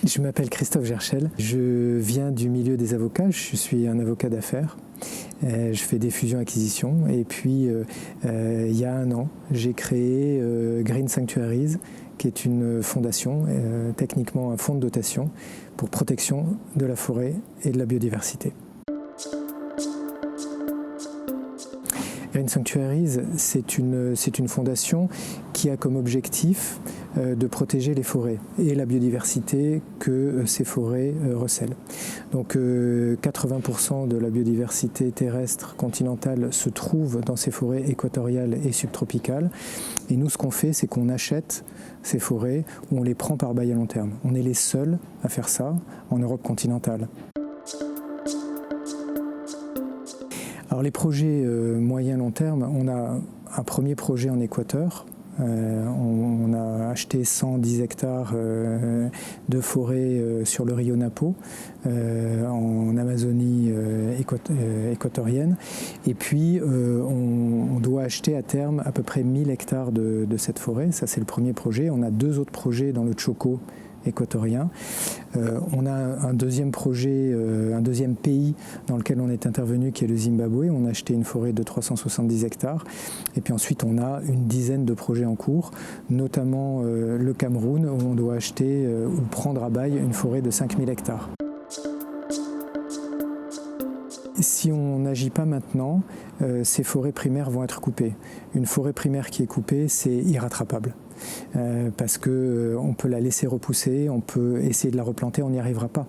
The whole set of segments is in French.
Je m'appelle Christophe Gerchel, je viens du milieu des avocats, je suis un avocat d'affaires. Je fais des fusions-acquisitions et puis il y a 1 an, j'ai créé Green Sanctuaries, qui est une fondation, techniquement un fonds de dotation pour protection de la forêt et de la biodiversité. Green Sanctuaries, c'est une fondation qui a comme objectif de protéger les forêts et la biodiversité que ces forêts recèlent. Donc 80% de la biodiversité terrestre continentale se trouve dans ces forêts équatoriales et subtropicales. Et nous, ce qu'on fait, c'est qu'on achète ces forêts ou on les prend par bail à long terme. On est les seuls à faire ça en Europe continentale. Alors les projets moyen-long terme, on a un premier projet en Équateur. On a acheté 110 hectares de forêt sur le Rio Napo, en Amazonie équatorienne. Et puis on doit acheter à terme à peu près 1000 hectares de cette forêt. Ça, c'est le premier projet. On a 2 autres projets dans le Choco équatorien. On a un deuxième projet, un deuxième pays dans lequel on est intervenu, qui est le Zimbabwe. On a acheté une forêt de 370 hectares. Et puis ensuite, on a une dizaine de projets en cours, notamment le Cameroun, où on doit acheter ou prendre à bail une forêt de 5000 hectares. Si on n'agit pas maintenant, ces forêts primaires vont être coupées. Une forêt primaire qui est coupée, c'est irrattrapable. Parce qu'on peut la laisser repousser, on peut essayer de la replanter, on n'y arrivera pas.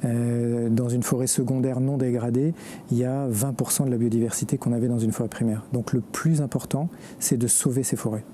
Dans une forêt secondaire non dégradée, il y a 20% de la biodiversité qu'on avait dans une forêt primaire. Donc le plus important, c'est de sauver ces forêts.